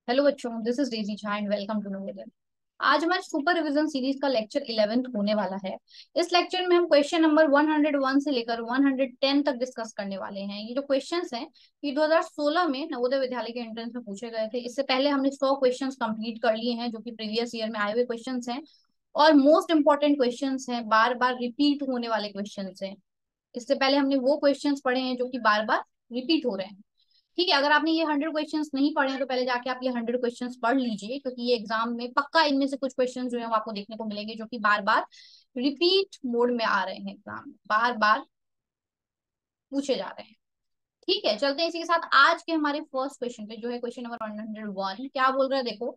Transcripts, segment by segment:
Hello बच्चों, this is Daisy Jha and welcome to Navodaya. आज हमारे सुपर रिवीजन सीरीज का लेक्चर 11th होने वाला है। इस लेक्चर में हम क्वेश्चन नंबर 101 से लेकर 110 तक डिस्कस करने वाले हैं। ये जो क्वेश्चंस हैं ये 2016 में नवोदय विद्यालय के एंट्रेंस में पूछे गए थे। इससे पहले हमने 100 क्वेश्चंस कंप्लीट कर लिए हैं जो कि प्रीवियस ईयर में आए हुए क्वेश्चंस हैं और मोस्ट इंपॉर्टेंट क्वेश्चंस हैं, बार बार रिपीट होने वाले क्वेश्चंस हैं। इससे पहले हमने वो क्वेश्चंस पढ़े हैं जो कि बार बार रिपीट हो रहे हैं। ठीक है, अगर आपने ये 100 क्वेश्चंस नहीं पढ़े हैं तो पहले जाके आप ये 100 क्वेश्चंस पढ़ लीजिए, क्योंकि ये एग्जाम में पक्का इनमें से कुछ क्वेश्चंस जो है वो आपको देखने को मिलेंगे जो कि बार बार रिपीट मोड में आ रहे हैं, एग्जाम में बार बार पूछे जा रहे हैं। ठीक है, चलते हैं इसी के साथ आज के हमारे फर्स्ट क्वेश्चन पे, जो है क्वेश्चन नंबर 101। क्या बोल रहा है देखो।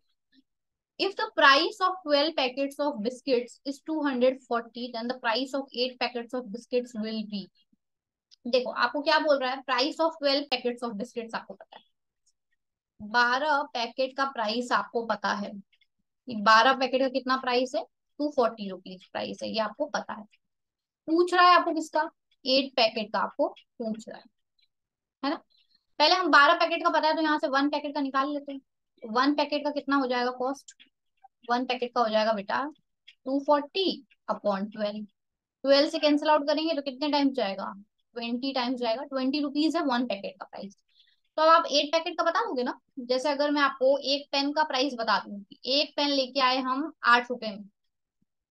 If the price of 12 packets of biscuits is 240, then the price of 8 packets of biscuits will be. देखो आपको क्या बोल रहा है, price of 12 packets of biscuits आपको पता है, 12 पैकेट का प्राइस आपको पता है कि 12 पैकेट का कितना प्राइस है, 240 रुपीज प्राइस है, ये आपको पता है। पूछ रहा है आपको किसका, 8 पैकेट का आपको पूछ रहा है ना। पहले हम 12 पैकेट का पता है तो यहाँ से 1 पैकेट का निकाल लेते हैं। 1 पैकेट का कितना हो जाएगा कॉस्ट, 1 पैकेट का हो जाएगा बेटा 240 अपॉन 12। 12 से कैंसिल आउट करेंगे तो कितने टाइम्स जाएगा, 20 टाइम्स जाएगा। 20 रुपीज है 1 पैकेट का प्राइस। तो अब आप 8 पैकेट का बता दोगे ना। जैसे अगर मैं आपको एक पेन का प्राइस बता दूं कि एक पेन लेके आए हम 8 रुपए में,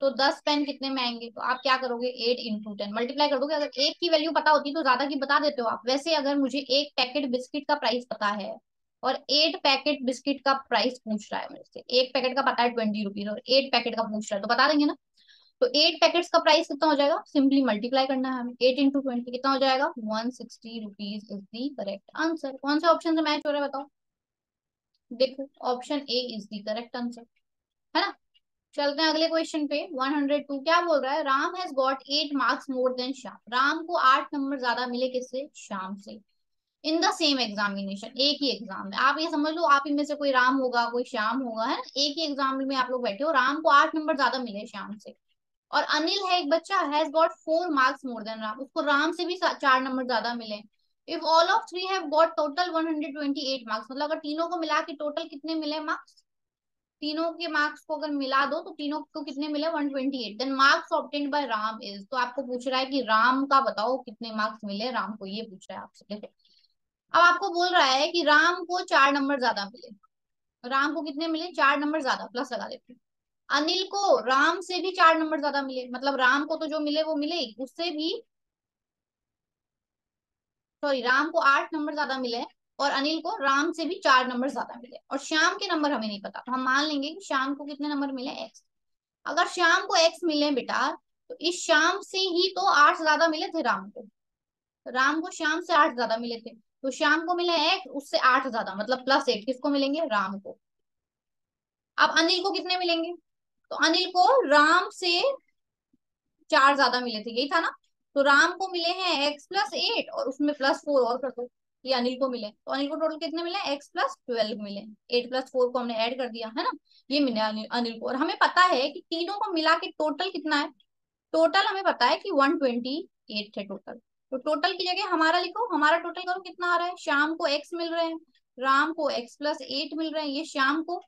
तो 10 पेन कितने में आएंगे, तो आप क्या करोगे, 8 इंटू 10 मल्टीप्लाई कर दोगे। अगर एक की वैल्यू पता होती तो ज्यादा की बता देते हो आप। वैसे अगर मुझे 1 पैकेट बिस्किट का प्राइस पता है और 8 पैकेट बिस्किट का प्राइस पूछ रहा है मेरे से, 1 पैकेट का पता है 20 रुपीज और 8 पैकेट का पूछ रहा है, तो बता देंगे ना। तो 8 पैकेट्स का प्राइस कितना हो जाएगा, सिंपली मल्टीप्लाई करना है हमें। 8 इंटू 20 कितना हो जाएगा, 160 rupees is the correct answer. कौन से ऑप्शन से मैच हो रहा है बताओ। देखो option A is the correct answer, है ना। चलते हैं अगले क्वेश्चन पे। 102 क्या बोल रहा है, Ram has got 8 marks more than Shyam. Ram को 8 नंबर ज्यादा मिले किससे, श्याम से। इन द सेम एग्जामिनेशन, एक ही एग्जाम में। आप ये समझ लो आप इनमें से कोई राम होगा कोई श्याम होगा, है ना। एक ही एग्जाम में आप लोग बैठे हो, राम को 8 नंबर ज्यादा मिले श्याम से। और अनिल है एक बच्चा, has got 4 marks more than Ram, उसको राम से भी 4 नंबर ज्यादा मिले। If all of three have got total 128 marks, मतलब अगर तीनों को मिला के टोटल कितने मिले मार्क्स, तीनों के मार्क्स को अगर मिला दो तो तीनों को कितने मिले, 128। Then marks obtained by Ram is, तो आपको पूछ रहा है कि राम का बताओ कितने मार्क्स मिले राम को, ये पूछ रहा है आपसे। देखो अब आपको बोल रहा है कि राम को 4 नंबर ज्यादा मिले। राम को कितने मिले, 4 नंबर ज्यादा, प्लस लगा देते हैं। अनिल को राम से भी 4 नंबर ज्यादा मिले, मतलब राम को तो जो मिले वो मिले ही, उससे भी, सॉरी, राम को 8 नंबर ज्यादा मिले और अनिल को राम से भी 4 नंबर ज्यादा मिले। और श्याम के नंबर हमें नहीं पता, तो हम मान लेंगे कि श्याम को कितने नंबर मिले, एक्स। अगर श्याम को एक्स मिले बेटा, तो इस श्याम से ही तो 8 ज्यादा मिले थे राम को। राम को श्याम से 8 ज्यादा मिले थे, तो श्याम को मिले एक्स, उससे 8 ज्यादा, मतलब +8 किसको मिलेंगे, राम को। अब अनिल को कितने मिलेंगे, तो अनिल को राम से 4 ज्यादा मिले थे, यही था ना। तो राम को मिले हैं x+8 और उसमें +4 और कर दो, ये अनिल को मिले। तो अनिल को टोटल कितने मिले, x+12 मिले। 8+4 को हमने ऐड कर दिया, है ना। ये मिले अनिल को। और हमें पता है कि तीनों को मिला के टोटल कितना है, टोटल हमें पता है कि 128 है टोटल। तो टोटल की जगह हमारा लिखो, हमारा टोटल करो कितना आ रहा है। श्याम को x मिल रहे हैं, राम को x+8 मिल रहे हैं, ये श्याम को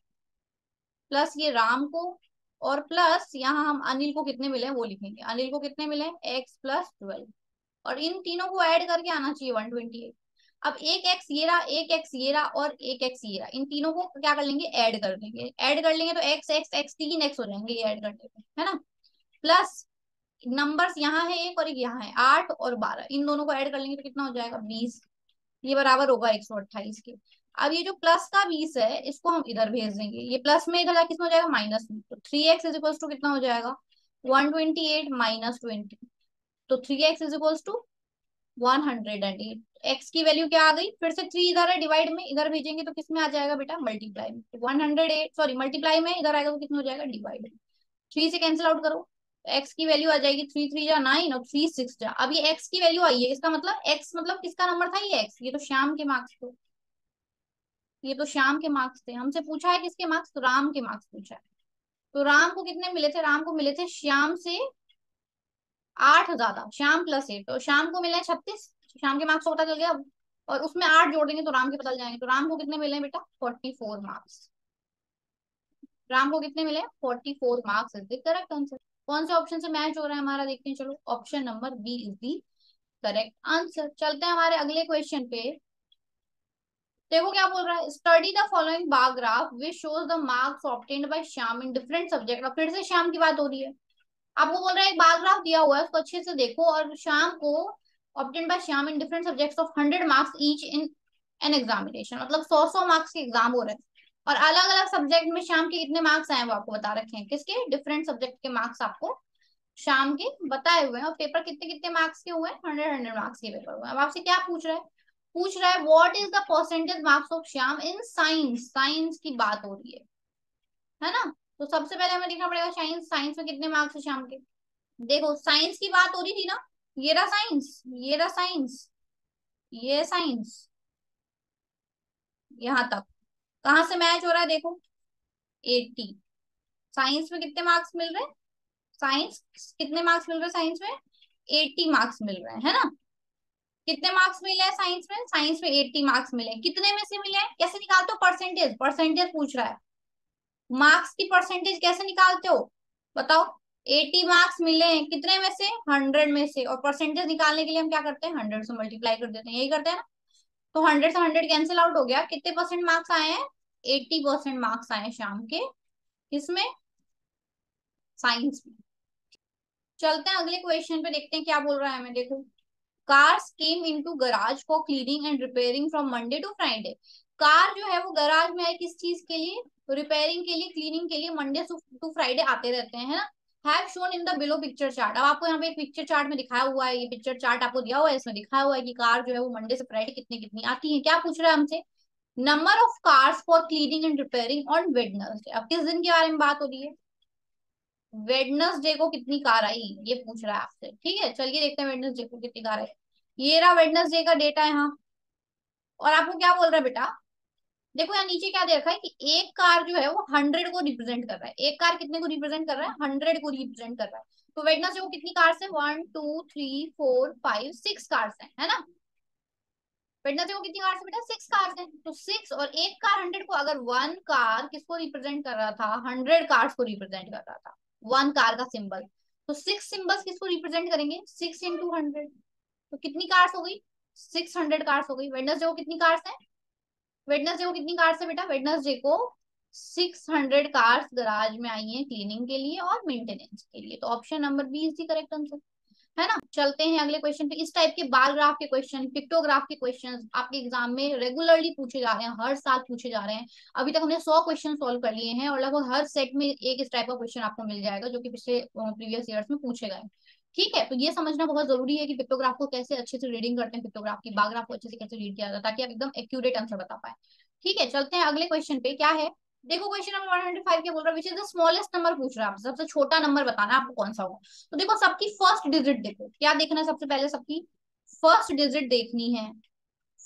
प्लस ये राम को, और प्लस यहाँ हम अनिल को कितने मिले हैं वो लिखेंगे। अनिल को कितने मिले, x+12। और इन तीनों को ऐड करके आना चाहिए 128। अब एक एक्स ये रहा, एक एक्स ये रहा और एक एक्स ये रहा, इन तीनों को क्या कर लेंगे, ऐड कर लेंगे। ऐड कर लेंगे तो एक्स एक्स एक्स 3 एक्स हो जाएंगे ये ऐड करने पे, है ना। प्लस नंबर्स यहाँ है एक और एक यहाँ है, 8 और 12, इन दोनों को ऐड कर लेंगे तो कितना हो जाएगा, 20। ये बराबर होगा 128 के। अब ये जो प्लस का 20 है इसको हम इधर भेज देंगे, ये प्लस में इधर जाके कितना हो जाएगा, माइनस में। तो 3x इज इक्वल टू कितना हो जाएगा, 128 - 20। तो 3x is equal to 108। X की वैल्यू क्या आ गई, फिर से 3 इधर है डिवाइड में, इधर भेजेंगे तो किस में आ जाएगा बेटा, मल्टीप्लाई में। 108, सॉरी मल्टीप्लाई में, इधर आएगा तो कितना हो जाएगा, डिवाइड में। 3 से कैंसिल आउट करो, एक्स की वैल्यू आ जाएगी 3×3 = 9 और 3×6 अब ये एक्स की वैल्यू आई है, इसका मतलब एक्स मतलब किसका नंबर था, ये एक्स, ये तो श्याम के मार्क्स थे। ये तो श्याम के मार्क्स थे, हमसे पूछा है किसके मार्क्स, तो राम के मार्क्स पूछा है। तो राम को कितने मिले थे, राम को मिले थे श्याम से 8 ज्यादा, श्याम +8, तो श्याम को मिले 36। श्याम के मार्क्स को पता चल गया अब। और उसमें 8 जोड़ देंगे तो राम के पता चल जाएंगे। तो राम को कितने मिले हैं बेटा? 44 मार्क्स। राम को कितने मिले? 44 marks is the correct answer. कौन से ऑप्शन से मैच हो रहा है हमारा, देखते हैं। चलो, option number B is the correct answer. चलते हैं हमारे अगले क्वेश्चन पे। देखो क्या बोल रहा है, study the following bar graph which shows the marks obtained bye Shyam in different subject. अब फिर से श्याम की बात हो रही है। आपको बोल रहा है एक बार ग्राफ दिया हुआ है, उसको अच्छे से देखो, और श्याम को obtained by Shyam in different subjects of 100 marks each in an examination. मतलब 100 मार्क्स के एग्जाम हो रहे हैं, और अलग अलग सब्जेक्ट में श्याम के कितने मार्क्स आए हैं वो आपको बता रखे हैं। किसके? डिफरेंट सब्जेक्ट के मार्क्स आपको शाम के बताए हुए हैं। और पेपर कितने कितने मार्क्स के हुए हैं? 100 मार्क्स के पेपर हुए हैं। अब आपसे क्या पूछ रहा है? पूछ रहा है what is the percentage marks of Shyam in science. Science की बात हो रही है ना? तो सबसे पहले हमें देखना पड़ेगा साइंस। साइंस में कितने मार्क्स है श्याम के? देखो, साइंस की बात हो रही थी ना, ये रहा साइंस, ये रहा साइंस, ये साइंस, यहां तक। कहां से मैच हो रहा है देखो? 80। साइंस में कितने मार्क्स मिल रहे हैं? साइंस कितने मार्क्स मिल रहे हैं साइंस में? 80 मार्क्स मिल रहे हैं, है ना? कितने मार्क्स मिले हैं साइंस में? साइंस में 80 मार्क्स मिले हैं। कितने में से मिले हैं? कैसे निकालते हो? परसेंटेज, परसेंटेज पूछ रहा है। मार्क्स की परसेंटेज कैसे निकालते हो बताओ? 80 मार्क्स मिले हैं कितने में से? 100 में से। और परसेंटेज निकालने के लिए हम क्या करते हैं? 100 से मल्टीप्लाई कर देते हैं, यही करते हैं ना? तो 100 से 100 कैंसिल आउट हो गया। कितने परसेंट मार्क्स आए हैं? 80% मार्क्स आए हैं शाम के। किसमें? साइंस में। चलते हैं अगले क्वेश्चन पे, देखते हैं क्या बोल रहा है हमें। देखो, cars came into garage for cleaning and repairing from Monday to Friday. Car जो है वो गराज में है किस चीज के लिए? रिपेयरिंग के लिए, क्लीनिंग के लिए। मंडे टू फ्राइडे आते रहते हैं, है ना? Have shown in the below picture chart. अब आपको यहाँ पे एक पिक्चर चार्ट में दिखाया हुआ है, ये पिक्चर चार्ट आपको दिया हुआ है, इसमें दिखाया हुआ है कि कार जो है वो मंडे से फ्राइडे कितनी कितनी आती है। क्या पूछ रहा है हमसे? Number of cars for cleaning and repairing on Wednesday. अब किस दिन के बारे में बात हो रही है? वेडनेसडे को कितनी कार आई, ये पूछ रहा है आपसे। ठीक है, चलिए देखते हैं वेडनेसडे को कितनी कार आई। ये रहा वेडनेसडे का डेटा यहाँ। और आपको क्या बोल रहा है बेटा? देखो यहाँ नीचे क्या दे रखा है कि एक कार जो है वो 100 को रिप्रेजेंट कर रहा है। एक कार कितने को रिप्रेजेंट कर रहा है? 100 को रिप्रेजेंट कर रहा है। तो वेडनेसडे को कितनी कार्स है? 1 2 3 4 5 6 कार्स है ना? वेडनेसडे को कितनी कार्स है बेटा? 6 कार्स है। तो 6 और एक कार 100 को, अगर वन कार किसको रिप्रेजेंट कर रहा था? 100 कार्स को रिप्रेजेंट कर रहा था, वन कार का सिंबल। तो 6 सिंबल्स किसको रिप्रेजेंट करेंगे? 6 × 100। तो कितनी कार्स हो गई? 600 कार्स हो गई। वेडनेसडे को कितनी कार्स है? वेडनेसडे को कितनी कार्स है बेटा? वेडनेसडे को 600 कार्स गराज में आई हैं क्लीनिंग के लिए और मेंटेनेंस के लिए। तो option number B is the correct answer, है ना? चलते हैं अगले क्वेश्चन पे। इस टाइप के बार ग्राफ के क्वेश्चन, पिक्टोग्राफ के क्वेश्चन आपके एग्जाम में रेगुलरली पूछे जा रहे हैं, हर साल पूछे जा रहे हैं। अभी तक हमने 100 क्वेश्चन सॉल्व कर लिए हैं, और लगभग हर सेट में एक इस टाइप का क्वेश्चन आपको मिल जाएगा जो कि पिछले प्रीवियस ईयर्स में पूछे गए। ठीक है, तो ये समझना बहुत जरूरी है कि पिक्टोग्राफ को कैसे अच्छे से रीडिंग करते हैं, पिक्टोग्राफ की बार ग्राफ को अच्छे से कैसे रीड किया जाता है, ताकि आप एकदम एक्यूरेट आंसर बता पाए। ठीक है, चलते हैं अगले क्वेश्चन पे। क्या है? देखो, क्वेश्चन नंबर 105 क्या बोल रहा है? Which is the smallest number पूछ रहा है आपसे। सबसे छोटा नंबर बताना है आपको कौन सा होगा। तो देखो, सबकी फर्स्ट डिजिट देखो। क्या देखना है सबसे पहले? सबकी फर्स्ट डिजिट देखनी है।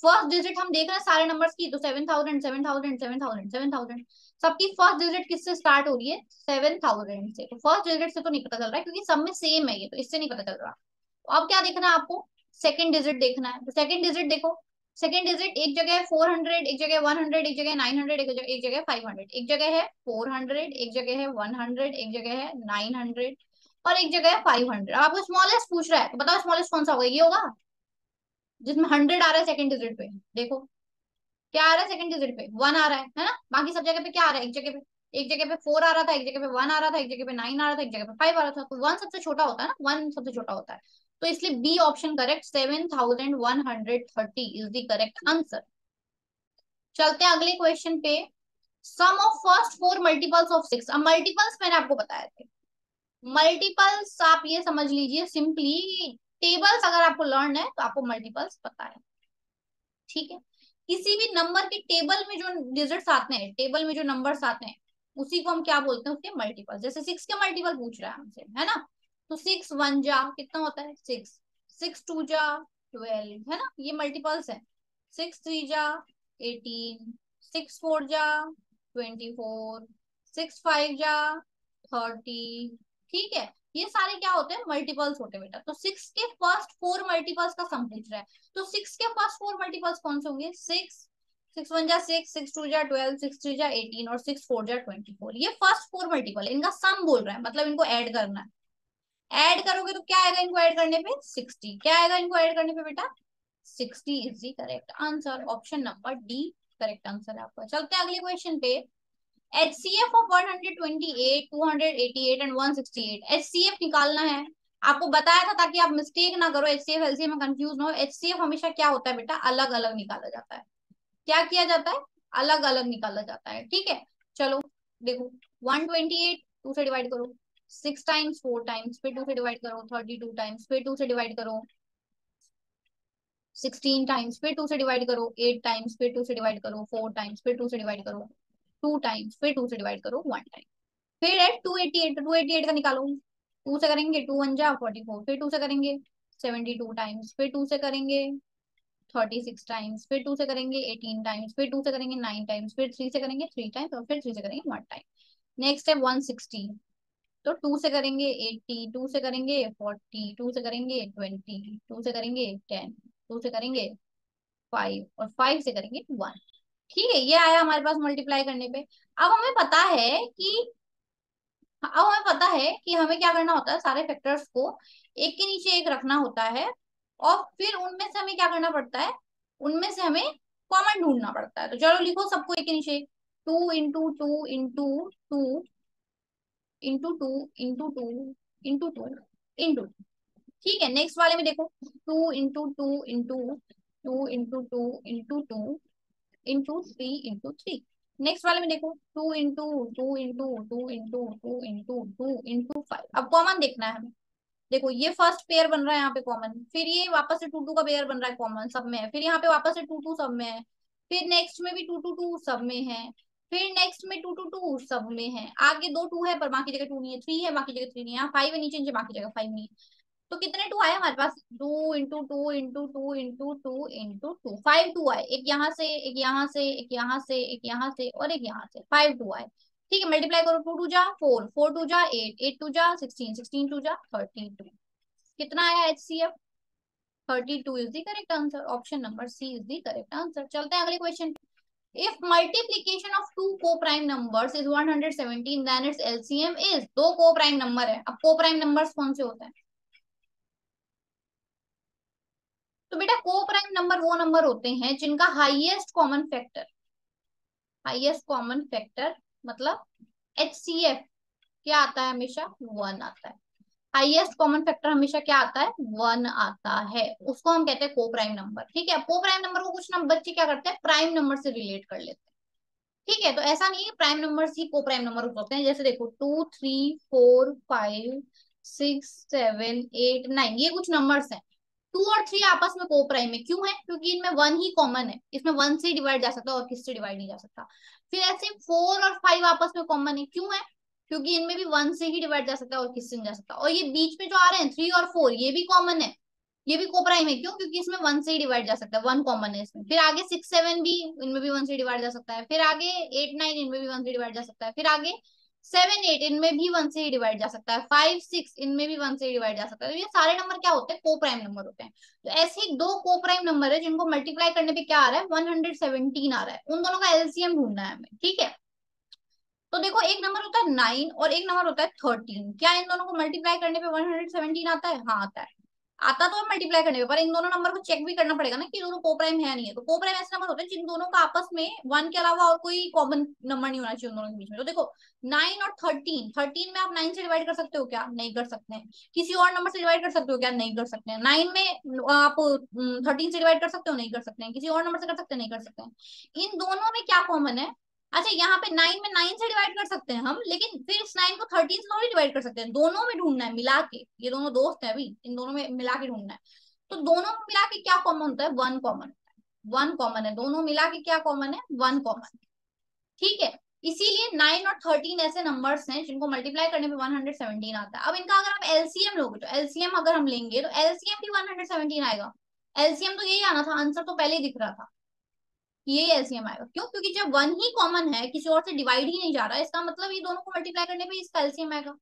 फर्स्ट डिजिट हम देख रहे हैं सारे नंबर्स की, तो 7000 7000 7000 7000। सबकी फर्स्ट डिजिट किससे स्टार्ट हो रही है? 7000 से। तो फर्स्ट डिजिट से तो नहीं पता चल रहा है, क्योंकि सब में सेम है ये, तो इससे नहीं पता चल रहा। तो अब क्या देखना है आपको? सेकंड डिजिट देखना है। तो सेकंड डिजिट देखो। सेकंड डिजिट एक जगह है 400, एक जगह 100, एक जगह 900, एक जगह 500। एक जगह है 400, एक जगह है 100, एक जगह है 900, और एक जगह है 500। अब आपको स्मॉलेस्ट पूछ रहा है, तो बताओ स्मॉलेस्ट कौन सा होगा? ये होगा जिसमें 100 आ रहा है सेकंड डिजिट पे। देखो क्या आ रहा है सेकंड डिजिट पे? 1 आ रहा है ना? बाकी सब जगह पे क्या आ रहा है? एक जगह पे 4 आ रहा था, एक जगह पे 1 आ रहा था, एक जगह पे 9 आ रहा था, एक जगह पे 5 आ रहा था। तो 1 सबसे छोटा होता है ना, 1 सबसे छोटा होता है। तो इसलिए B option correct, 7130 is the correct answer. चलते हैं अगले क्वेश्चन पे। Sum of first four multiples of 6। अब मल्टीपल्स मैंने आपको बताया थे। मल्टीपल्स आप ये समझ लीजिए सिंपली, टेबल्स अगर आपको लर्न है तो आपको मल्टीपल्स पता है। ठीक है, किसी भी नंबर के टेबल में जो डिजिट्स आते हैं, टेबल में जो नंबर्स आते हैं, उसी को हम क्या बोलते हैं? उसके मल्टीपल। जैसे 6 के मल्टीपल पूछ रहा है हमसे, है ना? तो 6 1 जा कितना होता है? 6। 6 2 जा 12, है ना? ये मल्टीपल्स है। 6 3 जा 18, 6 4 जा 24, 6 5 जा 30, ठीक है, ये सारे क्या होते हैं, मल्टीपल्स होते हैं बेटा। तो 6 के फर्स्ट 4 मल्टीपल्स का सम पूछ रहा है, तो 6 के फर्स्ट 4 मल्टीपल्स कौन से होंगे, 6, 6 1 जा 6, 6 2 जा 12, 6 3 जा 18 और 6 4 जा 24। ये फर्स्ट 4 मल्टीपल है, इनका सम बोल रहा है, मतलब इनको ऐड करना है। ऐड करोगे तो क्या आएगा, इनको ऐड करने पे 60, क्या आएगा इनको ऐड करने पे बेटा, 60 is the correct answer. Option number D correct answer है आपका। चलते हैं अगले क्वेश्चन पे। HCF ऑफ 128, 288 एंड 168, HCF निकालना है। आपको बताया था ताकि आप मिस्टेक ना करो, HCF LCM में कंफ्यूज ना हो। HCF हमेशा क्या होता है बेटा, अलग अलग निकाला जाता है। क्या किया जाता है, अलग अलग निकाला जाता है, ठीक है। चलो देखो, 128 2 से डिवाइड करो, 6 टाइम्स 4 टाइम्स, फिर 2 से डिवाइड करो, 32 टाइम्स, फिर 2 से डिवाइड करो, 16 टाइम्स, फिर 2 से डिवाइड करो, 8 टाइम्स, फिर 2 से डिवाइड करो, 4 टाइम्स, फिर 2 से डिवाइड करो, 2 टाइम्स, फिर 2 से डिवाइड करो, 1 टाइम। फिर है 288, 288 का निकालो, 2 से करेंगे 2 1 जा 44, फिर 2 से करेंगे 72 टाइम्स, फिर 2 से करेंगे 36 टाइम्स, फिर 2 से करेंगे 18 टाइम्स, फिर 2 से करेंगे 9 टाइम्स, फिर 3 से करेंगे 3 टाइम्स और फिर 3 से करेंगे 1 टाइम। नेक्स्ट है 160, तो 2 से करेंगे 80, 2 से करेंगे 40, 2 से करेंगे 20, 2 से करेंगे 10, 2 से करेंगे 5 और 5 से करेंगे 1। ठीक है, ये आया हमारे पास मल्टीप्लाई करने पे। अब हमें पता है कि अब हमें पता है कि हमें क्या करना होता है, सारे फैक्टर्स को एक के नीचे एक रखना होता है और फिर उनमें से हमें क्या करना पड़ता है, उनमें से हमें कॉमन ढूंढना पड़ता है। तो चलो लिखो सबको एक के नीचे एक, 2 into 2 into 2 into 2 into 2 into. ठीक है, नेक्स्ट वाले में देखो, 2 into 2 into 2 into 2 into 3 next वाले में देखो, 2 into 2 into 2 into 2 into 2 into 5। अब कॉमन देखना है हमें। देखो ये फर्स्ट पेयर बन रहा है यहाँ पे कॉमन, फिर ये वापस से 2 2 का पेयर बन रहा है कॉमन, सब में है, फिर यहाँ पे वापस से 2 2 सब में है, फिर नेक्स्ट में भी 2 2 2 सब में है, फिर नेक्स्ट में 2 2 2 सब में है, आगे 2 2 है पर बाकी जगह 2 नहीं है, 3 है बाकी जगह 3 नहीं है, यहाँ 5 है नीचे नीचे बाकी जगह 5 नहीं है। तो कितने 2 आए हमारे पास, 2 इंटू 2 इंटू 2 इंटू 2 5 2 आए, एक यहाँ से एक यहाँ से एक यहाँ से एक यहाँ से और एक यहाँ से 5 2 आए। ठीक है, मल्टीप्लाई करो, 2 2 जा 4, 4 2 जा 8, 8 2 जा 16, 16 2 जा 32। कितना आया HCF, 32 is the correct answer. Option number C is the correct answer. चलते हैं अगले question. If multiplication of two coprime numbers is 117 then it's LCM is, दो को प्राइम नंबर है, अब को प्राइम नंबर्स कौन से होते हैं, तो बेटा को प्राइम नंबर वो नंबर होते हैं जिनका हाईएस्ट कॉमन फैक्टर मतलब HCF क्या आता है, हमेशा 1 आता है। हाईएस्ट कॉमन फैक्टर हमेशा क्या आता है, 1 आता है, उसको हम कहते हैं को प्राइम नंबर। ठीक है, को प्राइम नंबर को कुछ ना बच्चे क्या करते हैं, प्राइम नंबर से रिलेट कर लेते हैं। ठीक है, तो ऐसा नहीं है प्राइम नंबर्स ही को प्राइम नंबर होते हैं, जैसे देखो 2 3 4 5 6 7 8 9 ये कुछ नंबर्स हैं, 2 और 3 आपस में को प्राइम है, क्यों है, क्योंकि इनमें 1 ही कॉमन है, इसमें 1 से डिवाइड जा सकता है और किससे डिवाइड नहीं जा सकता। फिर ऐसे 4 और 5 आपस में कॉमन है, क्यों है, क्योंकि इनमें भी 1 से ही डिवाइड जा सकता है और किससे नहीं जा सकता। और ये बीच में जो आ रहे हैं 3 और 4 ये भी कॉमन है, ये भी को प्राइम है, क्यों, क्योंकि इसमें 1 से ही डिवाइड जा सकता है, 1 कॉमन है इसमें। फिर आगे 6 7 भी, इनमें भी 1 से डिवाइड जा सकता है, फिर आगे 8 9 इनमें भी 1 से डिवाइड जा सकता है, फिर आगे 7 8 इनमें भी 1 से ही डिवाइड जा सकता है, 5 6 इनमें भी 1 से ही डिवाइड जा सकता है। तो ये सारे नंबर क्या होते हैं, को प्राइम नंबर होते हैं। तो ऐसे ही दो को प्राइम नंबर है जिनको मल्टीप्लाई करने पे क्या आ रहा है, 117 आ रहा है, उन दोनों का LCM ढूंढना है हमें। ठीक है, तो देखो एक नंबर होता है 9 और एक नंबर होता है 13, क्या इन दोनों को मल्टीप्लाई करने पे 117 आता है, हाँ आता है। आता तो है मल्टीप्लाई करने पे, पर इन दोनों नंबर को चेक भी करना पड़ेगा ना कि दोनों को प्राइम है नहीं है। तो को प्राइम ऐसे नंबर होते हैं जिन दोनों का आपस में 1 के अलावा और कोई कॉमन नंबर नहीं होना चाहिए उन दोनों के बीच में। तो देखो 9 और 13, 13 में आप 9 से डिवाइड कर सकते हो क्या, नहीं कर सकते हैं। किसी और नंबर से डिवाइड कर सकते हो क्या, नहीं कर सकते हैं। 9 में आप 13 से डिवाइड कर सकते हो, नहीं कर सकते हैं। किसी और नंबर से कर सकते हैं, नहीं कर सकते हैं। इन दोनों में क्या कॉमन है, अच्छा यहाँ पे 9 में 9 से डिवाइड कर सकते हैं हम, लेकिन फिर इस 9 को 13 से थोड़ी डिवाइड कर सकते हैं, दोनों में ढूंढना है मिला के, ये दोनों दोस्त है अभी, इन दोनों में मिला के ढूंढना है। तो दोनों में मिला के क्या कॉमन होता है, 1 कॉमन होता है, 1 कॉमन है, दोनों मिला के क्या कॉमन है, 1 कॉमन। ठीक है, इसीलिए 9 और 13 ऐसे नंबर्स हैं जिनको मल्टीप्लाई करने पे 117 आता है। अब इनका अगर आप LCM लोगे, तो LCM अगर हम लेंगे तो LCM भी 117 आएगा। LCM तो यही आना था, आंसर तो पहले ही दिख रहा था, ये LCM आएगा। क्यों, क्योंकि जब 1 ही कॉमन है, किसी और से डिवाइड ही नहीं जा रहा है, इसका मतलब ये दोनों को मल्टीप्लाई करने पे इसका LCM आएगा,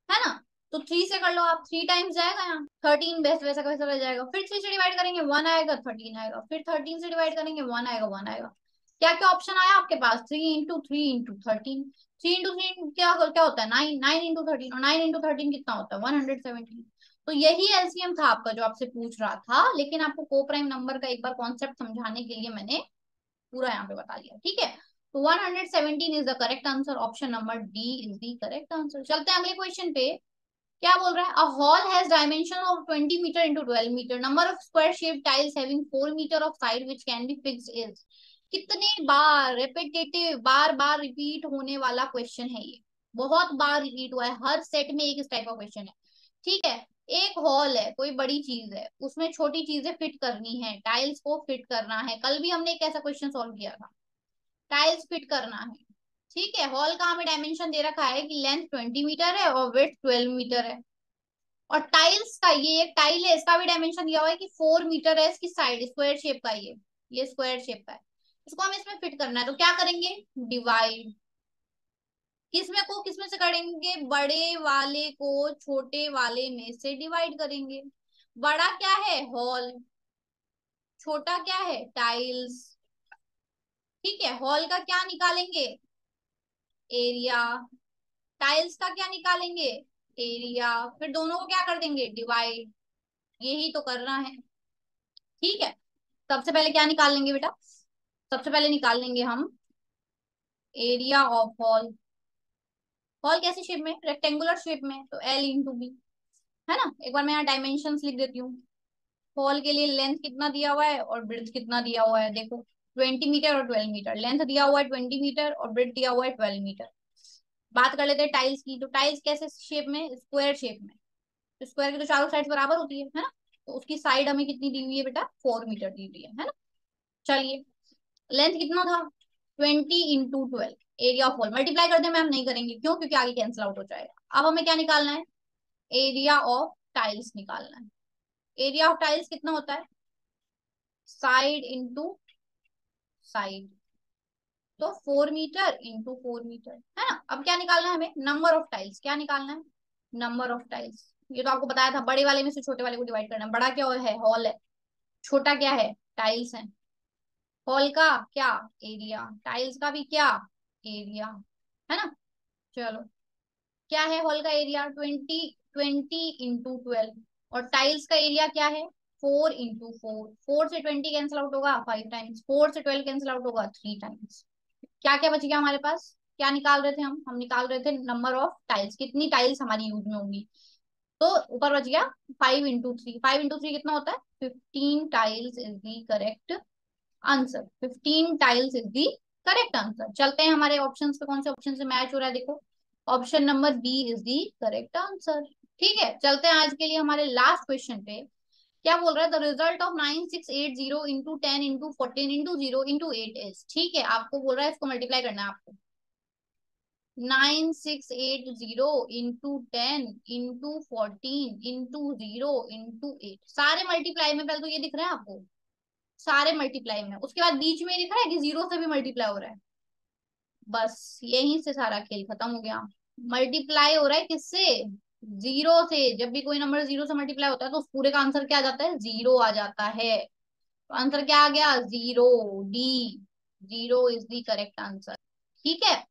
है ना। तो 3 से कर लो आप, 3 टाइम्स जाएगा यहाँ, 13 बेस्ट वैसा का वैसा रह जाएगा। फिर 3 से डिवाइड करेंगे 1 आएगा, 13 आएगा। फिर 13 से डिवाइड करेंगे 1 आएगा, 1 आएगा। क्या क्या ऑप्शन आया आपके पास, 3 इंटू 3 इंटू 13। 3 इंटू 3 क्या क्या होता है, 9, 9 इंटू 13, और 9 इंटू 13 कितना होता है, 117। तो यही एलसीएम था आपका जो आपसे पूछ रहा था, लेकिन आपको को प्राइम नंबर का एक बार कॉन्सेप्ट समझाने के लिए मैंने पूरा यहाँ पे बता दिया, ठीक है। तो 117 is the correct answer, option number D is the correct answer. चलते हैं अगले क्वेश्चन पे। क्या बोल रहा है, a hall has dimension of 20 metre into 12 metre, number of square shape tiles having 4 metre of side which can be fixed is. कितने बार रिपीटेटिव, बार बार रिपीट होने वाला क्वेश्चन है ये, बहुत बार रिपीट हुआ है, हर सेट में एक इस टाइप का क्वेश्चन है, ठीक है। एक हॉल है, कोई बड़ी चीज है, उसमें छोटी चीजें फिट करनी है, टाइल्स को फिट करना है। कल भी हमने एक ऐसा क्वेश्चन सॉल्व किया था, टाइल्स फिट करना है, ठीक है। हॉल का हमें डायमेंशन दे रखा है कि लेंथ 20 मीटर है और विड्थ 12 मीटर है। और टाइल्स का, ये एक टाइल है, इसका भी डायमेंशन दिया हुआ है कि 4 मीटर है, इसकी साइड स्क्वायर शेप का, ये स्क्वायर शेप का है। इसको हम इसमें फिट करना है, तो क्या करेंगे, डिवाइड। किसमें को किसमें से करेंगे, बड़े वाले को छोटे वाले में से डिवाइड करेंगे। बड़ा क्या है, हॉल, छोटा क्या है, टाइल्स, ठीक है। हॉल का क्या निकालेंगे, एरिया। टाइल्स का क्या निकालेंगे, एरिया। फिर दोनों को क्या कर देंगे, डिवाइड। यही तो करना है, ठीक है। सबसे पहले क्या निकाल लेंगे बेटा, सबसे पहले निकाल लेंगे हम एरिया ऑफ हॉल। हॉल कैसी शेप में, रेक्टेंगुलर शेप में, तो एल इंटू बी, है ना। एक बार मैं यहाँ डायमेंशंस लिख देती हूँ। हॉल के लिए लेंथ कितना दिया हुआ है और ब्रेड्थ कितना दिया हुआ है, देखो 20 मीटर और 12 मीटर। लेंथ दिया हुआ है 20 मीटर और ब्रेड्थ दिया हुआ है 12 मीटर। बात कर लेते हैं टाइल्स की, तो टाइल्स कैसे शेप में, स्क्वायर शेप में। तो स्क्वायर की तो चारों साइड बराबर होती है ना। तो उसकी साइड हमें कितनी दी हुई है बेटा, 4 मीटर दी हुई है ना। चलिए, लेंथ कितना था, 20 into 12। Area of hall multiply कर दे, मैम नहीं करेंगे, क्यों, क्योंकि आगे कैंसिल आउट हो जाएगा। अब हमें क्या निकालना है, एरिया ऑफ टाइल्स निकालना है। एरिया ऑफ टाइल्स कितना होता है, साइड इंटू साइड, तो 4 मीटर इंटू 4 मीटर, है ना। अब क्या निकालना है हमें, नंबर ऑफ टाइल्स, क्या निकालना है, नंबर ऑफ टाइल्स। ये तो आपको बताया था, बड़े वाले में से छोटे वाले को डिवाइड करना है। बड़ा क्या है, हॉल है, छोटा क्या है, टाइल्स है। हॉल का क्या, एरिया, टाइल्स का भी क्या, एरिया, है ना। चलो, क्या है हॉल का एरिया, 20 इंटू 12, और टाइल्स का एरिया क्या है, 4 इंटू 4। 4 से 20 कैंसिल आउट होगा 5 टाइम्स, 4 से 12 कैंसिल आउट होगा 3 टाइम्स। क्या क्या बच गया हमारे पास, क्या निकाल रहे थे हम निकाल रहे थे नंबर ऑफ टाइल्स, कितनी टाइल्स हमारी यूज में होंगी। तो ऊपर बच गया 5 इंटू 3। 5 इंटू 3 कितना होता है, 15 tiles is the correct answer. 15 tiles is the correct answer. चलते हैं हमारे ऑप्शन पे, कौन से ऑप्शन से मैच हो रहा है, देखो option number B is the correct answer. ठीक है, चलते हैं आज के लिए हमारे लास्ट क्वेश्चन पे। क्या बोल रहा है, the result of 9680 into 10 into 14 into 0 into 8 is, ठीक है। आपको बोल रहा है इसको मल्टीप्लाई करना है आपको। 9680 इंटू 10 इंटू 14 इंटू 0 इंटू 8, सारे मल्टीप्लाई में, पहले तो ये दिख रहा है आपको, सारे मल्टीप्लाई में। उसके बाद बीच में दिख रहा है कि जीरो से भी मल्टीप्लाई हो रहा है। बस यहीं से सारा खेल खत्म हो गया। मल्टीप्लाई हो रहा है किससे, जीरो से। जब भी कोई नंबर जीरो से मल्टीप्लाई होता है तो उस पूरे का आंसर क्या आ जाता है, जीरो आ जाता है। तो आंसर क्या आ गया, zero, D, zero is the correct answer. ठीक है,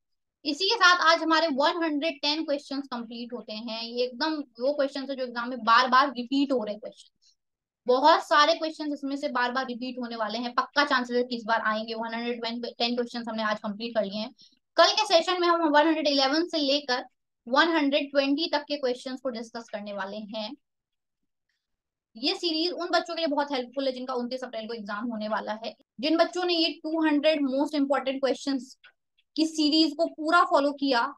इसी के साथ आज हमारे 110 क्वेश्चंस कंप्लीट होते हैं। ये एकदम वो क्वेश्चन है जो एग्जाम में बार बार रिपीट हो रहे क्वेश्चन। बहुत सारे क्वेश्चन इसमें से बार बार रिपीट होने वाले हैं, पक्का चांसेस है कि इस बार आएंगे। 110 क्वेश्चन हमने आज कंप्लीट कर लिए हैं। कल के सेशन में हम 111 से लेकर 120 तक के क्वेश्चंस को डिस्कस करने वाले हैं। ये सीरीज उन बच्चों के लिए बहुत हेल्पफुल है जिनका 29 अप्रैल को एग्जाम होने वाला है। जिन बच्चों ने ये 200 मोस्ट इंपॉर्टेंट क्वेश्चंस की सीरीज को पूरा फॉलो किया,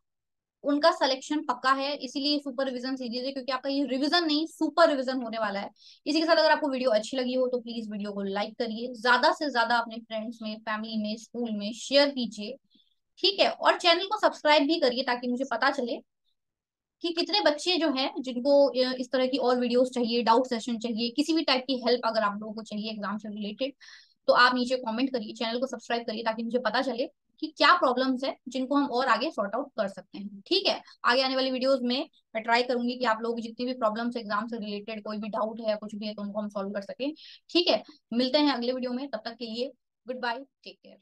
उनका सिलेक्शन पक्का है। इसीलिए सुपर रिवीजन सीरीज है, क्योंकि आपका ये रिवीजन नहीं सुपर रिवीजन होने वाला है। इसी के साथ अगर आपको वीडियो अच्छी लगी हो तो प्लीज वीडियो को लाइक करिए, ज्यादा से ज्यादा अपने फ्रेंड्स में, फैमिली में, स्कूल में शेयर कीजिए, ठीक है। और चैनल को सब्सक्राइब भी करिए ताकि मुझे पता चले कि कितने बच्चे जो हैं जिनको इस तरह की और वीडियोस चाहिए, डाउट सेशन चाहिए, किसी भी टाइप की हेल्प अगर आप लोगों को चाहिए एग्जाम से रिलेटेड, तो आप नीचे कमेंट करिए, चैनल को सब्सक्राइब करिए ताकि मुझे पता चले कि क्या प्रॉब्लम्स है जिनको हम और आगे सॉर्ट आउट कर सकते हैं। ठीक है, आगे आने वाली वीडियोस में मैं ट्राई करूंगी कि आप लोगों की जितनी भी प्रॉब्लम्स एग्जाम से रिलेटेड कोई भी डाउट है कुछ भी है तो उनको हम सॉल्व कर सकें। ठीक है, मिलते हैं अगले वीडियो में, तब तक के लिए गुड बाय, टेक केयर।